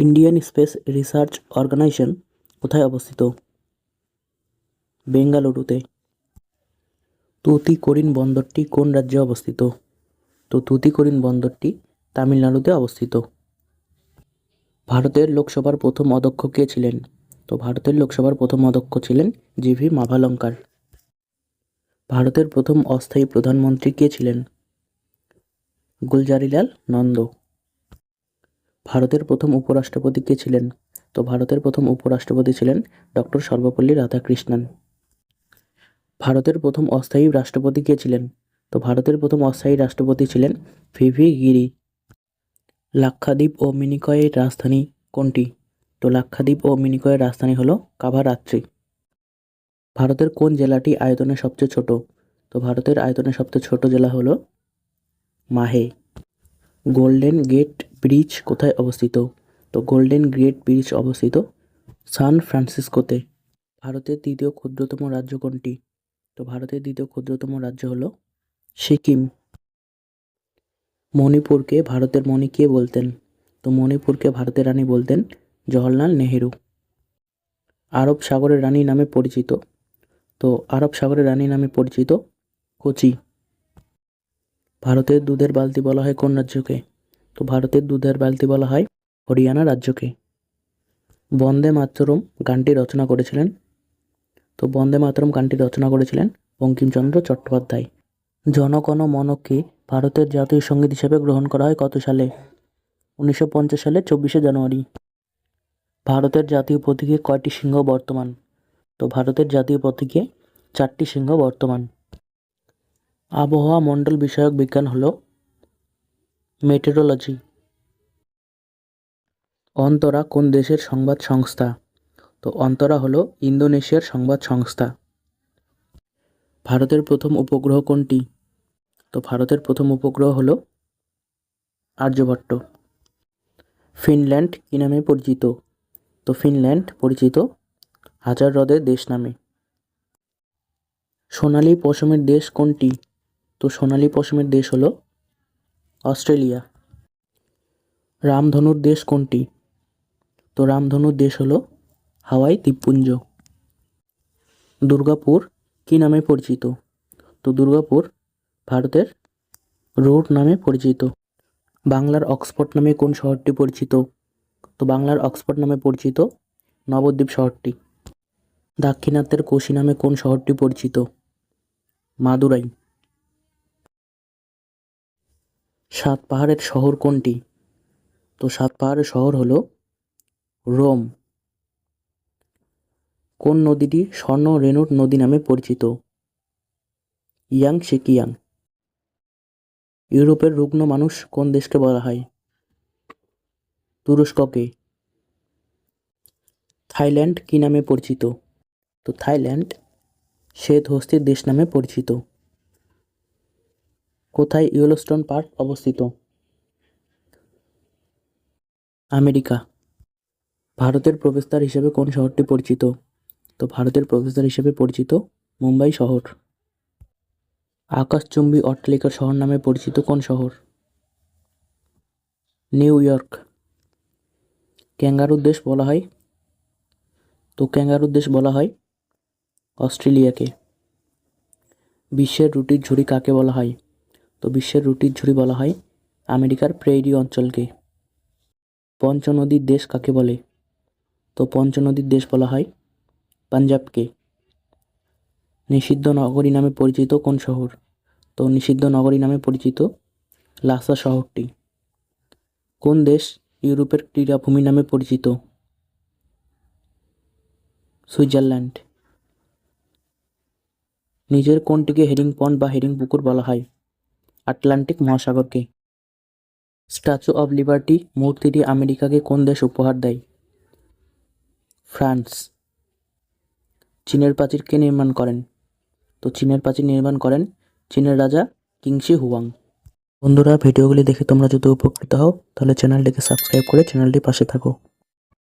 Indian space research organisation কোথায় অবস্থিত? বেঙ্গালুরুতে। তুতিকোরিন বন্দরটি কোন রাজ্যে অবস্থিত? তুতিকোরিন বন্দরটি তামিলনাড়ুতে অবস্থিত। ভারতের লোকসভার প্রথম অধ্যক্ষ কে ছিলেন? ভারতের লোকসভার প্রথম অধ্যক্ষ ছিলেন জি.ভি. মাভালঙ্কার। ভারতের প্রথম অস্থায়ী প্রধানমন্ত্রী কে ছিলেন? গুলজারিলাল নন্দ। ভারতের প্রথম উপরাষ্ট্রপতি কে ছিলেন? ভারতের প্রথম উপরাষ্ট্রপতি ছিলেন ডক্টর সর্বপল্লী রাধাকৃষ্ণন। ভারতের প্রথম অস্থায়ী রাষ্ট্রপতি কে ছিলেন? ভারতের প্রথম অস্থায়ী রাষ্ট্রপতি ছিলেন ভি.ভি. গিরি। লাক্ষাদ্বীপ ও মিনিকয়ের রাজধানী কোনটি? লাক্ষাদ্বীপ ও মিনিকয়ের রাজধানী হল কাভারাত্রি। ভারতের কোন জেলাটি আয়তনে সবচেয়ে ছোট? ভারতের আয়তনে সবচেয়ে ছোট জেলা হল মাহে। গোল্ডেন গেট ব্রিজ কোথায় অবস্থিত? গোল্ডেন গেট ব্রিজ অবস্থিত সান ফ্রান্সিসকোতে। ভারতের দ্বিতীয় ক্ষুদ্রতম রাজ্য কোনটি? ভারতের দ্বিতীয় ক্ষুদ্রতম রাজ্য হল সিকিম। মণিপুরকে ভারতের মণি কে বলতেন? মণিপুরকে ভারতের রানী বলতেন জওহরলাল নেহেরু। আরব সাগরের রানী নামে পরিচিত? আরব সাগরের রানী নামে পরিচিত কোচি। ভারতের দুধের বালতি বলা হয় কোন রাজ্যকে? ভারতের দুধের বালতি বলা হয় হরিয়ানা রাজ্যকে। বন্দে মাতরম গানটি রচনা করেছিলেন? বন্দে মাতরম গানটি রচনা করেছিলেন বঙ্কিমচন্দ্র চট্টোপাধ্যায়। জনগণ মনকে ভারতের জাতীয় সঙ্গীত হিসেবে গ্রহণ করা হয় কত সালে? 1950 সালে 24শে জানুয়ারি। ভারতের জাতীয় প্রতীকে কয়টি সিংহ বর্তমান? ভারতের জাতীয় প্রতীকে 4টি সিংহ বর্তমান। আবহাওয়া মণ্ডল বিষয়ক বিজ্ঞান হল মেটেরোলজি। অন্তরা কোন দেশের সংবাদ সংস্থা? অন্তরা হলো ইন্দোনেশিয়ার সংবাদ সংস্থা। ভারতের প্রথম উপগ্রহ কোনটি? ভারতের প্রথম উপগ্রহ হলো আর্যভট্ট। ফিনল্যান্ড কি নামে পরিচিত? ফিনল্যান্ড পরিচিত হাজার হ্রদের দেশ নামে। সোনালী পশমের দেশ কোনটি? সোনালী পশমের দেশ হলো অস্ট্রেলিয়া। রামধনুর দেশ কোনটি? রামধনুর দেশ হলো হাওয়াই দ্বীপপুঞ্জ। দুর্গাপুর কি নামে পরিচিত? দুর্গাপুর ভারতের রোড নামে পরিচিত। বাংলার অক্সফোর্ড নামে কোন শহরটি পরিচিত? বাংলার অক্সফোর্ড নামে পরিচিত নবদ্বীপ শহরটি। দাক্ষিণাত্যের কোশি নামে কোন শহরটি পরিচিত? মাদুরাই। সাত পাহাড়ের শহর কোনটি? সাত পাহাড়ের শহর হলো রোম। কোন নদীটি স্বর্ণ রেণুর নদী নামে পরিচিত? ইয়াংশিকিয়াং। ইউরোপের রুগ্ন মানুষ কোন দেশকে বলা হয়? তুরস্ককে। থাইল্যান্ড কি নামে পরিচিত? থাইল্যান্ড শ্বেত হস্তির দেশ নামে পরিচিত। কোথায় ইয়েলোস্টোন পার্ক অবস্থিত? আমেরিকা। ভারতের প্রবেশদ্বার হিসেবে কোন শহরটি পরিচিত? ভারতের প্রবেশদ্বার হিসেবে পরিচিত মুম্বাই শহর। আকাশচুম্বী অট্টালিকার শহর নামে পরিচিত কোন শহর? New York. ক্যাঙ্গারুর দেশ বলা হয়? ক্যাঙ্গারুর দেশ বলা হয় অস্ট্রেলিয়াকে। বিশ্বের রুটির ঝুড়ি কাকে বলা হয়? বিশ্বের রুটির ঝুড়ি বলা হয় আমেরিকার প্রেইরি অঞ্চলকে। পঞ্চনদীর দেশ কাকে বলে? পঞ্চনদীর দেশ বলা হয় পাঞ্জাবকে। নিষিদ্ধ নগরী নামে পরিচিত কোন শহর? নিষিদ্ধ নগরী নামে পরিচিত লাসা শহরটি। কোন দেশ ইউরোপের ক্রীড়াভূমি নামে পরিচিত? সুইজারল্যান্ড। নিজের কোনটিকে হেরিং পন্ড বা হেরিং পুকুর বলা হয়? আটলান্টিক মহাসাগরকে। স্ট্যাচু অব লিবার্টি মূর্তিটি আমেরিকাকে কোন দেশ উপহার দেয়? ফ্রান্স। চীনের প্রাচীর কে নির্মাণ করেন? চীনের প্রাচীর নির্মাণ করেন চীনের রাজা কিংশি হুয়াং। বন্ধুরা, ভিডিওগুলি দেখে তোমরা যদি উপকৃত হও তাহলে চ্যানেলটিকে সাবস্ক্রাইব করে চ্যানেলটির পাশে থাকো।